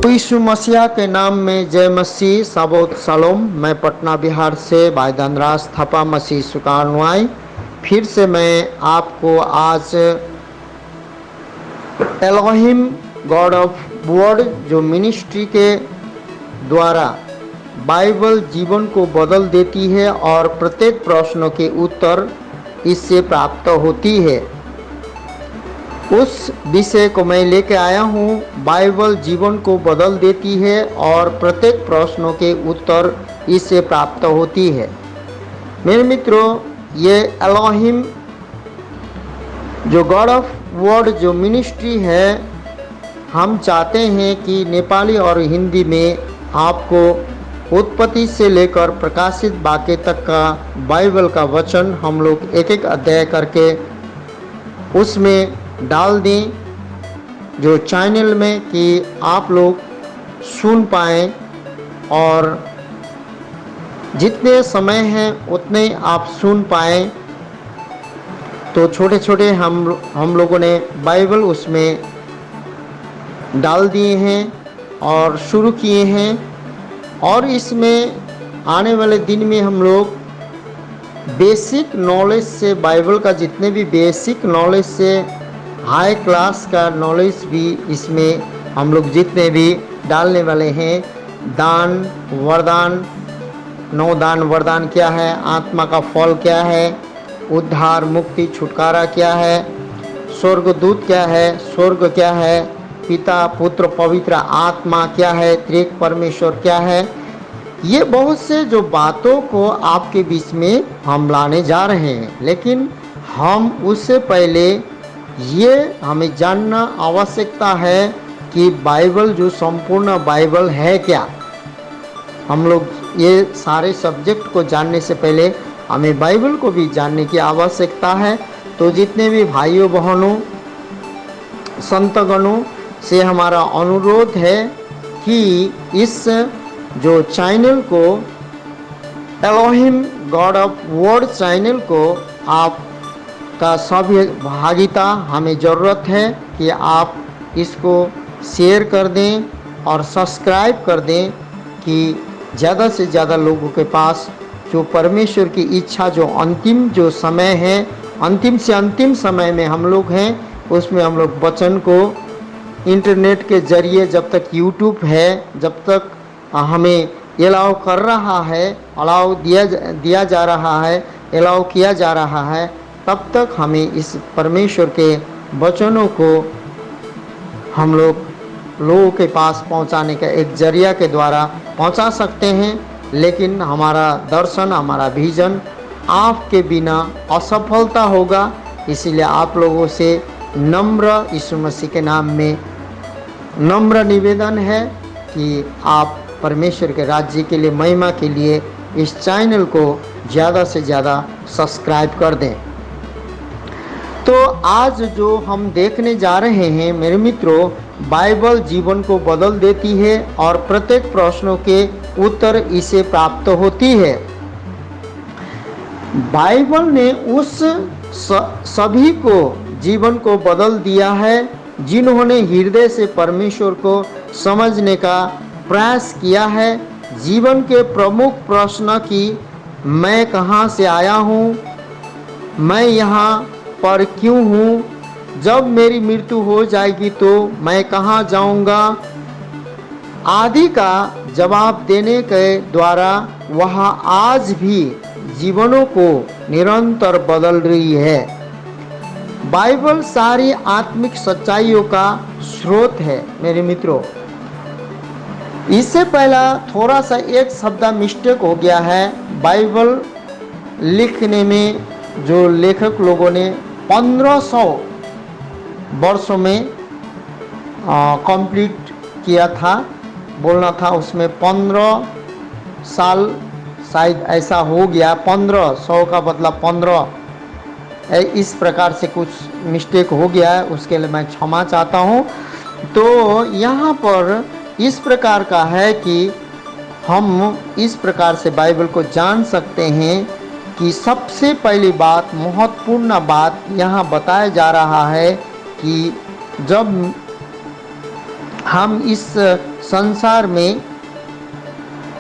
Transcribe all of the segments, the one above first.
यीशु मसीहा के नाम में जय मसीह साबोत सलोम। मैं पटना बिहार से भाई धनराज थापा मसीह सुकारनुआई फिर से मैं आपको आज एलोहिम गॉड ऑफ वर्ड जो मिनिस्ट्री के द्वारा बाइबल जीवन को बदल देती है और प्रत्येक प्रश्नों के उत्तर इससे प्राप्त होती है, उस विषय को मैं लेके आया हूँ। बाइबल जीवन को बदल देती है और प्रत्येक प्रश्नों के उत्तर इससे प्राप्त होती है। मेरे मित्रों, ये एलोहिम जो गॉड ऑफ वर्ड जो मिनिस्ट्री है, हम चाहते हैं कि नेपाली और हिंदी में आपको उत्पत्ति से लेकर प्रकाशित वाक्य तक का बाइबल का वचन हम लोग एक एक अध्याय करके उसमें डाल दें, जो चैनल में कि आप लोग सुन पाएँ और जितने समय हैं उतने आप सुन पाएँ। तो छोटे छोटे हम लोगों ने बाइबल उसमें डाल दिए हैं और शुरू किए हैं, और इसमें आने वाले दिन में हम लोग बेसिक नॉलेज से बाइबल का जितने भी बेसिक नॉलेज से हाई क्लास का नॉलेज भी इसमें हम लोग जितने भी डालने वाले हैं। दान वरदान, 9 दान वरदान क्या है, आत्मा का फल क्या है, उद्धार मुक्ति छुटकारा क्या है, स्वर्गदूत क्या है, स्वर्ग क्या है, पिता पुत्र पवित्र आत्मा क्या है, त्रिएक परमेश्वर क्या है, ये बहुत से जो बातों को आपके बीच में हम लाने जा रहे हैं। लेकिन हम उससे पहले ये हमें जानना आवश्यकता है कि बाइबल जो संपूर्ण बाइबल है क्या। हम लोग ये सारे सब्जेक्ट को जानने से पहले हमें बाइबल को भी जानने की आवश्यकता है। तो जितने भी भाइयों बहनों संतगणों से हमारा अनुरोध है कि इस जो चैनल को Elohim God of word channel को आप का सभी भागीदारी हमें ज़रूरत है कि आप इसको शेयर कर दें और सब्सक्राइब कर दें कि ज़्यादा से ज़्यादा लोगों के पास जो परमेश्वर की इच्छा, जो अंतिम जो समय है, अंतिम से अंतिम समय में हम लोग हैं, उसमें हम लोग वचन को इंटरनेट के ज़रिए जब तक यूट्यूब है, जब तक हमें अलाउ कर रहा है, अलाउ दिया जा रहा है, अलाउ किया जा रहा है, तब तक हमें इस परमेश्वर के वचनों को हम लोगों के पास पहुंचाने का एक जरिया के द्वारा पहुंचा सकते हैं। लेकिन हमारा दर्शन, हमारा विजन आपके बिना असफलता होगा। इसीलिए आप लोगों से नम्र यीशु मसीह के नाम में नम्र निवेदन है कि आप परमेश्वर के राज्य के लिए, महिमा के लिए इस चैनल को ज़्यादा से ज़्यादा सब्सक्राइब कर दें। तो आज जो हम देखने जा रहे हैं मेरे मित्रों, बाइबल जीवन को बदल देती है और प्रत्येक प्रश्नों के उत्तर इसे प्राप्त होती है। बाइबल ने उस सभी को जीवन को बदल दिया है जिन्होंने हृदय से परमेश्वर को समझने का प्रयास किया है। जीवन के प्रमुख प्रश्न कि मैं कहाँ से आया हूँ, मैं यहाँ पर क्यों हूँ, जब मेरी मृत्यु हो जाएगी तो मैं कहाँ जाऊँगा, आदि का जवाब देने के द्वारा वह आज भी जीवनों को निरंतर बदल रही है। बाइबल सारी आत्मिक सच्चाइयों का स्रोत है मेरे मित्रों। इससे पहला थोड़ा सा एक शब्द मिस्टेक हो गया है। बाइबल लिखने में जो लेखक लोगों ने 1500 वर्षों में कंप्लीट किया था, बोलना था उसमें 15 साल शायद ऐसा हो गया, 1500 का बदला 15, इस प्रकार से कुछ मिस्टेक हो गया है, उसके लिए मैं क्षमा चाहता हूँ। तो यहाँ पर इस प्रकार का है कि हम इस प्रकार से बाइबल को जान सकते हैं कि सबसे पहली बात, महत्वपूर्ण बात यहाँ बताया जा रहा है कि जब हम इस संसार में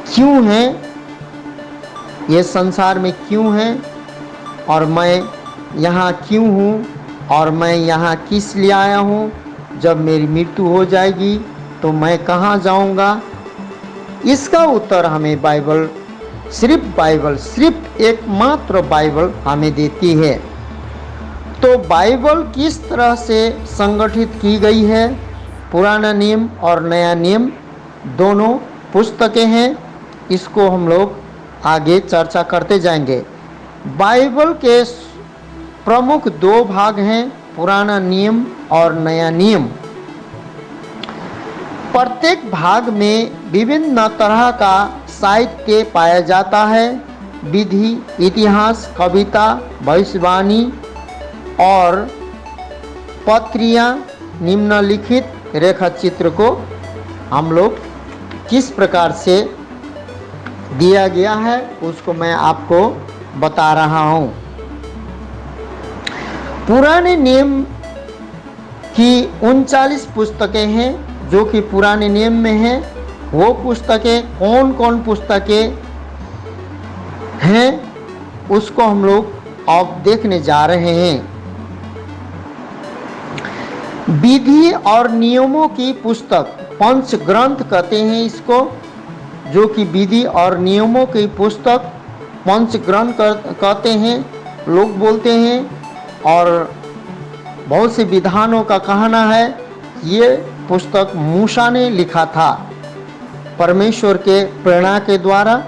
क्यों हैं, ये संसार में क्यों हैं और मैं यहाँ क्यों हूँ और मैं यहाँ किस लिए आया हूँ, जब मेरी मृत्यु हो जाएगी तो मैं कहाँ जाऊँगा। इसका उत्तर हमें बाइबल, सिर्फ एकमात्र बाइबल हमें देती है। तो बाइबल किस तरह से संगठित की गई है, पुराना नियम और नया नियम दोनों पुस्तकें हैं, इसको हम लोग आगे चर्चा करते जाएंगे। बाइबल के प्रमुख दो भाग हैं, पुराना नियम और नया नियम। प्रत्येक भाग में विभिन्न तरह का साहित्य पाया जाता है। विधि, इतिहास, कविता, भविष्यवाणी और पत्रियाँ, निम्नलिखित रेखा चित्र को हम लोग किस प्रकार से दिया गया है उसको मैं आपको बता रहा हूँ। पुराने नियम की 39 पुस्तकें हैं जो कि पुराने नियम में हैं। वो पुस्तकें कौन कौन पुस्तकें हैं उसको हम लोग अब देखने जा रहे हैं। विधि और नियमों की पुस्तक, पंच ग्रंथ कहते हैं इसको, जो कि विधि और नियमों की पुस्तक पंच ग्रंथ कहते हैं, लोग बोलते हैं। और बहुत से विधानों का कहना है ये पुस्तक मूसा ने लिखा था, परमेश्वर के प्रेरणा के द्वारा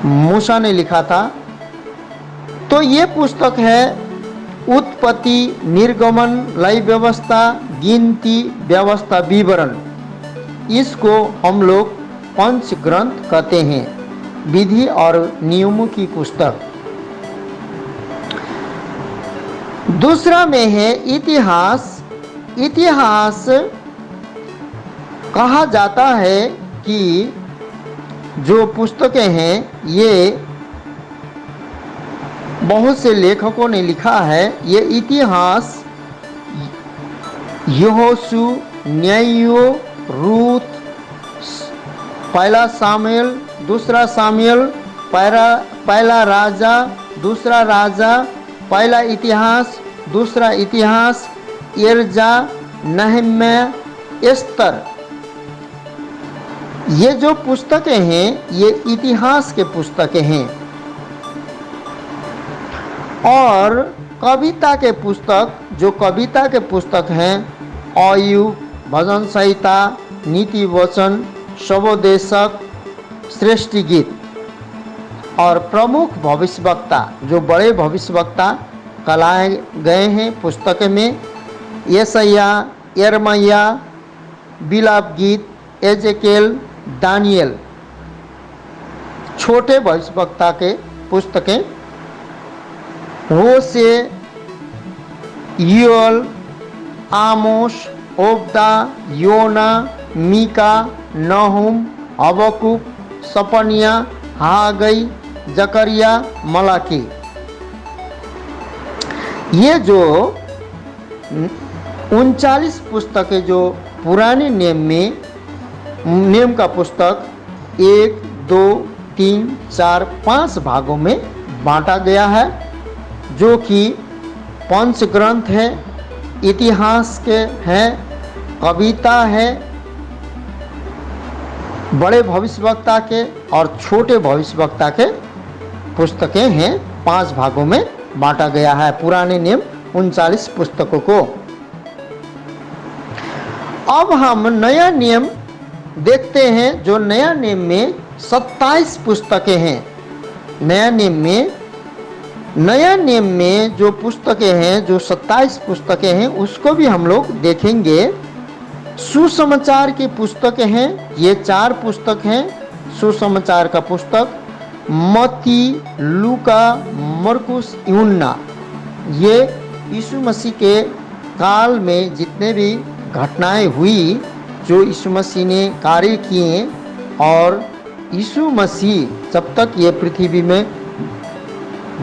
मूसा ने लिखा था। तो ये पुस्तक है उत्पत्ति, निर्गमन, लय व्यवस्था, गिनती, व्यवस्था, विवरण। इसको हम लोग पंच ग्रंथ कहते हैं, विधि और नियमों की पुस्तक। दूसरा में है इतिहास। इतिहास कहा जाता है कि जो पुस्तकें हैं ये बहुत से लेखकों ने लिखा है। ये इतिहास यहोशू, न्यायियों, रूत, पहला सामुएल, दूसरा सामुएल, पहला राजा, दूसरा राजा, पहला इतिहास, दूसरा इतिहास, यर्जा, नहम्या, एस्तर, ये जो पुस्तकें हैं ये इतिहास के पुस्तकें हैं। और कविता के पुस्तक, जो कविता के पुस्तक हैं, आयुब, भजन संहिता, नीति वचन, शवोदेशक, श्रेष्ठ गीत। और प्रमुख भविष्यवक्ता, जो बड़े भविष्यवक्ता कलाए गए हैं पुस्तक में, यशायाह, यिर्मयाह, बिलाप गीत, एजेकिएल, दानियल। छोटे भविष्यवक्ता के पुस्तकें होशे, योएल, आमोस, ओबदा, योना, मीका, नहूम, हबक्कुक, सपनिया, हागई, जकरिया, मलाकी। ये जो 39 पुस्तकें जो पुराने नियम का पुस्तक 1, 2, 3, 4, 5 भागों में बांटा गया है, जो कि पंच ग्रंथ है, इतिहास के हैं, कविता है, बड़े भविष्यवक्ता के और छोटे भविष्यवक्ता के पुस्तकें हैं। 5 भागों में बांटा गया है पुराने नियम 39 पुस्तकों को। अब हम नया नियम देखते हैं। जो नया नियम में 27 पुस्तकें हैं। नया नियम में जो पुस्तकें हैं, जो 27 पुस्तकें हैं, उसको भी हम लोग देखेंगे। सुसमाचार की पुस्तकें हैं, ये 4 पुस्तक हैं सुसमाचार का पुस्तक। मत्ती, लूका, मरकुस, यूहन्ना। ये यीशु मसीह के काल में जितने भी घटनाएं हुई, जो यीशु मसीह ने कार्य किए, और यीशु मसीह जब तक ये पृथ्वी में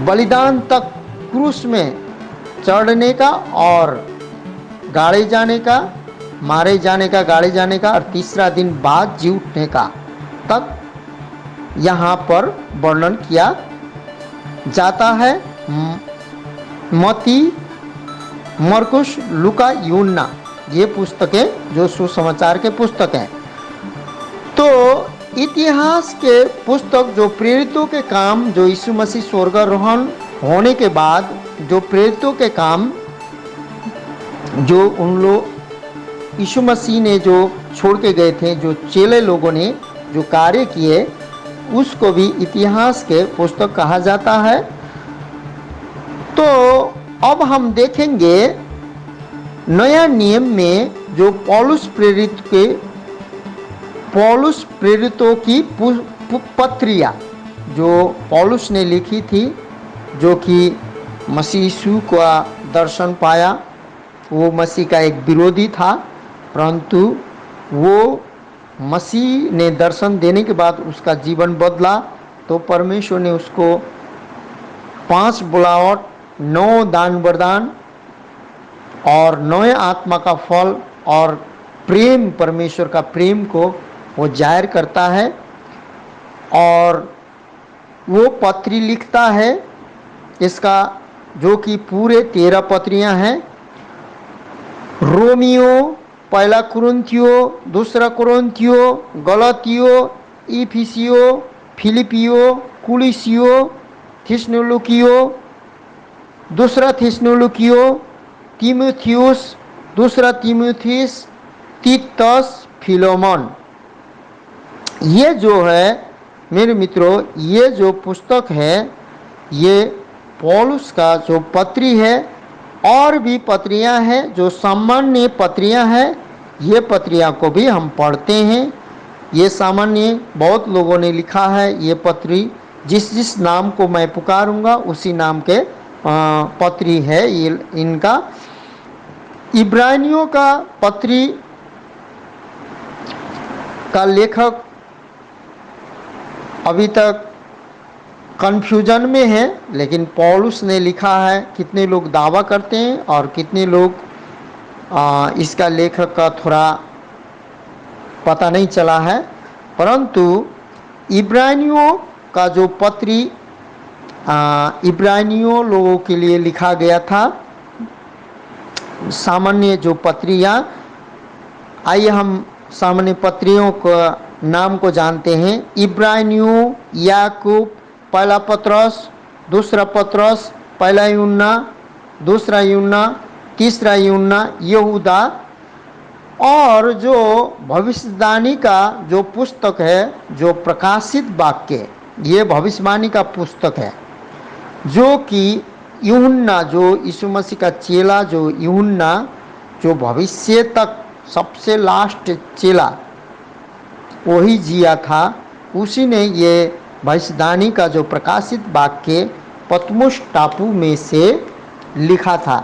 बलिदान तक, क्रूस में चढ़ने का और गाड़े जाने का मारे जाने का, गाड़े जाने का और तीसरा दिन बाद जी उठने का तक यहाँ पर वर्णन किया जाता है। मती, मरकुस, लूका, यूहन्ना, ये पुस्तकें जो सुसमाचार के पुस्तक हैं। तो इतिहास के पुस्तक जो प्रेरितों के काम, जो यीशु मसीह स्वर्गारोहण होने के बाद जो प्रेरितों के काम, जो उन लोग यीशु मसीह ने जो छोड़ के गए थे, जो चेले लोगों ने जो कार्य किए, उसको भी इतिहास के पुस्तक कहा जाता है। तो अब हम देखेंगे नया नियम में जो पौलुस प्रेरितों की पत्रियाँ जो पौलुस ने लिखी थी, जो कि मसीह यीशु का दर्शन पाया, वो मसीह का एक विरोधी था, परंतु वो मसीह ने दर्शन देने के बाद उसका जीवन बदला। तो परमेश्वर ने उसको 5 बुलावट, 9 दान वरदान और 9 आत्मा का फल और प्रेम, परमेश्वर का प्रेम को वो जाहिर करता है। और वो पत्री लिखता है, इसका जो कि पूरे 13 पत्रियां हैं। रोमियो, पहला कुरिन्थियो, दूसरा कुरिन्थियो, गलातियो, इफिसियो, फिलिपियो, कुलिसियो, थिस्सलुनीकियो, दूसरा थिस्सलुनीकियो, तीमुथियुस, दूसरा तीमुथियुस, तीतस, फिलोमन। ये जो है मेरे मित्रों, ये जो पुस्तक है, ये पौलुस का जो पत्री है। और भी पत्रियां हैं जो सामान्य पत्रियां हैं, ये पत्रियां को भी हम पढ़ते हैं। ये सामान्य बहुत लोगों ने लिखा है। ये पत्री जिस जिस नाम को मैं पुकारूंगा उसी नाम के पत्री है ये इनका। इब्रानियों का पत्री का लेखक अभी तक कन्फ्यूजन में है, लेकिन पौलुस ने लिखा है। कितने लोग दावा करते हैं और कितने लोग इसका लेखक का थोड़ा पता नहीं चला है। परंतु इब्रानियों का जो पत्री इब्रानियों लोगों के लिए लिखा गया था। सामान्य जो पत्रियाँ, आइए हम सामान्य पत्रियों का नाम को जानते हैं। इब्रानियों, याकूब, पहला पत्रस, दूसरा पत्रस, पहला यूहन्ना, दूसरा यूहन्ना, तीसरा यूहन्ना, यहूदा। और जो भविष्यवाणी का जो पुस्तक है, जो प्रकाशित वाक्य, ये भविष्यवाणी का पुस्तक है, जो कि यूहन्ना, जो यीशु मसीह का चेला, जो यूहन्ना, जो भविष्य तक सबसे लास्ट चेला वही जिया था, उसी ने ये भविष्यवाणी का जो प्रकाशित वाक्य पतमुस टापू में से लिखा था।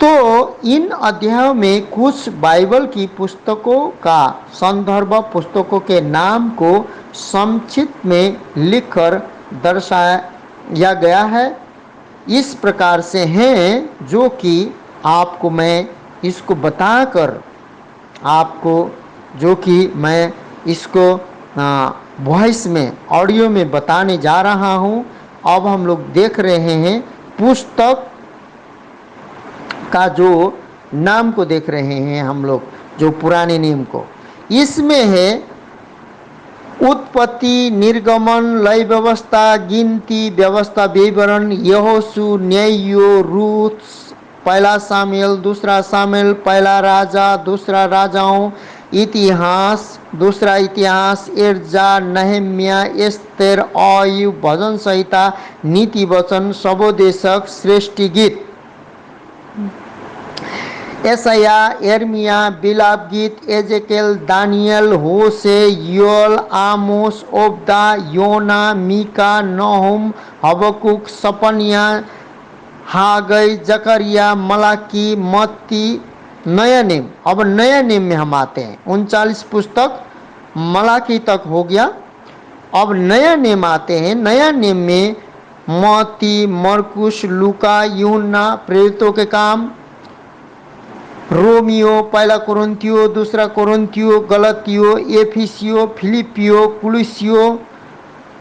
तो इन अध्यायों में कुछ बाइबल की पुस्तकों का संदर्भ, पुस्तकों के नाम को संक्षिप्त में लिखकर दर्शाया गया है। इस प्रकार से हैं जो कि आपको मैं इसको बताकर, आपको जो कि मैं इसको वॉइस में, ऑडियो में बताने जा रहा हूँ। अब हम लोग देख रहे हैं पुस्तक का जो नाम को देख रहे हैं हम लोग, जो पुराने नियम को। इसमें है उत्पत्ति, निर्गमन, लय व्यवस्था, गिनती, व्यवस्था, विवरण, यहोशू, न्यायो, रूत, पहला सामुएल, दूसरा सामुएल, पहला राजा, दूसरा राजाओं, इतिहास, दूसरा इतिहास, एर्जा, नहम्या, एस्तेर, अय्यूब, भजन संहिता, नीति वचन, सबोदेशक, श्रेष्ठी गीत, एसाया, एर्मिया, बिलाप गीत, एजेकेल, दानियल, होशे, योल, आमोस, ओबदा, योना, मीका, नहुम, हबकुक, सपनिया, हागई, जकरिया, मलाकी, मत्ती, नया नियम। अब नया नियम में हम आते हैं। 39 पुस्तक मलाकी तक हो गया। अब नया नियम आते हैं। नया नियम में मत्ती, मरकुस, लूका, यूहन्ना, प्रेरितों के काम, रोमियो, पहला कोरिन्थियो, दूसरा कोरिन्थियो, गलतियो, एफिसियो, फिलिपियो, कुलुसियो,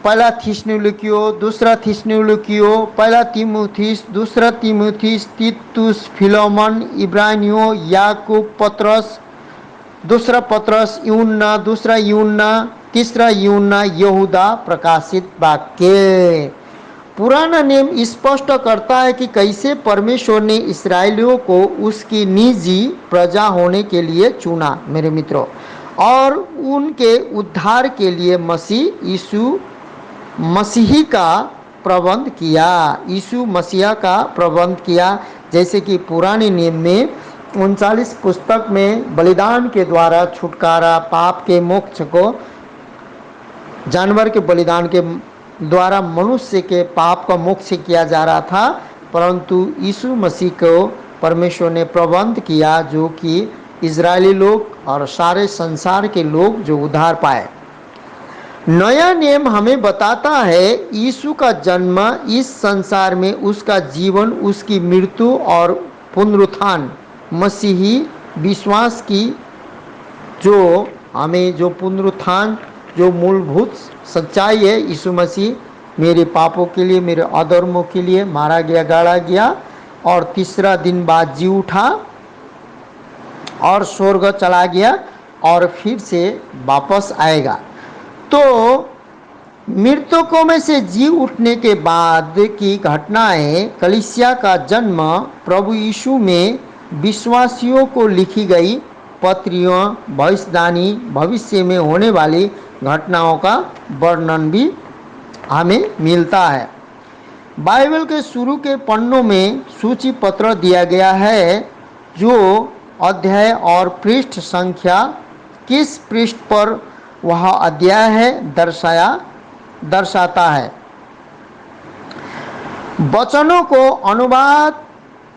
पहला थिस्सलुनीकियो, दूसरा थिस्सलुनीकियो, पहला तीमुथियुस, दूसरा तीमुथियुस, तीतुस, फिलेमोन, इब्रानियो, याकूब, पतरस, दूसरा पतरस, यूहन्ना, दूसरा यूहन्ना, तीसरा यूहन्ना, यहूदा, प्रकाशित वाक्य। पुराना नियम स्पष्ट करता है कि कैसे परमेश्वर ने इस्राएलियों को उसकी निजी प्रजा होने के लिए चुना मेरे मित्रों, और उनके उद्धार के लिए मसीह यीशु मसीही का प्रबंध किया, यीशु मसीहा का प्रबंध किया। जैसे कि पुराने नियम में 39 पुस्तक में बलिदान के द्वारा छुटकारा, पाप के मोक्ष को जानवर के बलिदान के द्वारा मनुष्य के पाप का मोक्ष किया जा रहा था, परंतु यीशु मसीह को परमेश्वर ने प्रबंध किया जो कि इजरायली लोग और सारे संसार के लोग जो उद्धार पाए। नया नियम हमें बताता है यीशु का जन्म, इस संसार में उसका जीवन, उसकी मृत्यु और पुनरुत्थान, मसीही विश्वास की जो हमें जो पुनरुत्थान जो मूलभूत सच्चाई है, यीशु मसीह मेरे पापों के लिए, मेरे अधर्मों के लिए मारा गया, गाड़ा गया और तीसरा दिन बाद जी उठा और स्वर्ग चला गया और फिर से वापस आएगा। तो मृतकों में से जी उठने के बाद की घटनाएं, कलीसिया का जन्म, प्रभु यीशु में विश्वासियों को लिखी गई पत्रियों, भविष्यवाणी, भविष्य में होने वाली घटनाओं का वर्णन भी हमें मिलता है। बाइबल के शुरू के पन्नों में सूची पत्र दिया गया है जो अध्याय और पृष्ठ संख्या, किस पृष्ठ पर वह अध्याय है दर्शाता है। वचनों को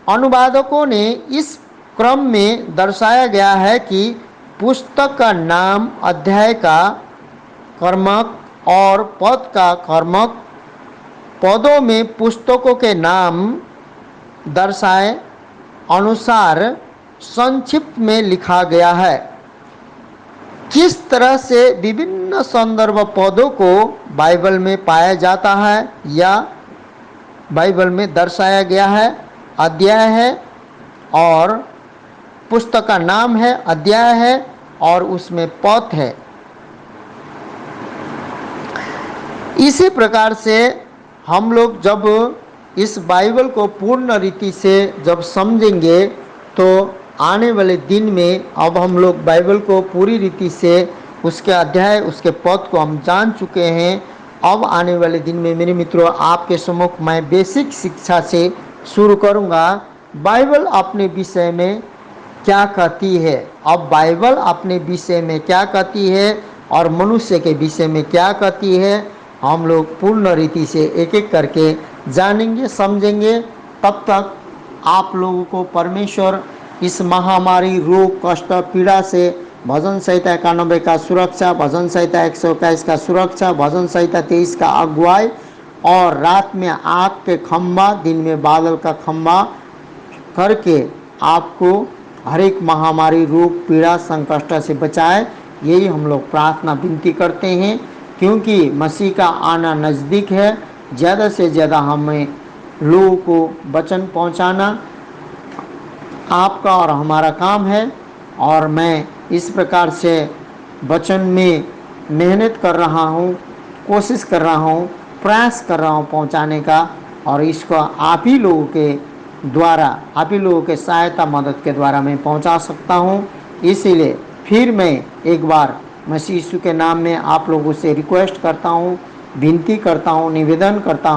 अनुवादकों ने इस क्रम में दर्शाया गया है कि पुस्तक का नाम, अध्याय का कर्मक और पद का कर्मक, पदों में पुस्तकों के नाम दर्शाए अनुसार संक्षिप्त में लिखा गया है। किस तरह से विभिन्न संदर्भ पदों को बाइबल में पाया जाता है या बाइबल में दर्शाया गया है, अध्याय है और पुस्तक का नाम है, अध्याय है और उसमें पद है। इसी प्रकार से हम लोग जब इस बाइबल को पूर्ण रीति से जब समझेंगे तो आने वाले दिन में, अब हम लोग बाइबल को पूरी रीति से उसके अध्याय, उसके पद को हम जान चुके हैं। अब आने वाले दिन में मेरे मित्रों आपके सम्मुख मैं बेसिक शिक्षा से शुरू करूंगा। बाइबल अपने विषय में क्या कहती है, अब बाइबल अपने विषय में क्या कहती है और मनुष्य के विषय में क्या कहती है, हम लोग पूर्ण रीति से एक एक करके जानेंगे, समझेंगे। तब तक आप लोगों को परमेश्वर इस महामारी, रोग, कष्ट, पीड़ा से भजन संहिता 91 का सुरक्षा, भजन संहिता 121 का सुरक्षा, भजन संहिता 23 का अगुवाई और रात में आग के खंभा, दिन में बादल का खंभा करके आपको हर एक महामारी, रोग, पीड़ा, संकट से बचाए। यही हम लोग प्रार्थना विनती करते हैं, क्योंकि मसीह का आना नज़दीक है। ज़्यादा से ज़्यादा हमें लोगों को वचन पहुंचाना आपका और हमारा काम है, और मैं इस प्रकार से वचन में मेहनत कर रहा हूँ, कोशिश कर रहा हूँ, प्रयास कर रहा हूँ पहुँचाने का, और इसको आप ही लोगों के द्वारा, आप ही लोगों के सहायता मदद के द्वारा मैं पहुँचा सकता हूँ। इसीलिए फिर मैं एक बार मसीह यीशु के नाम में आप लोगों से रिक्वेस्ट करता हूँ, विनती करता हूँ, निवेदन करता हूँ।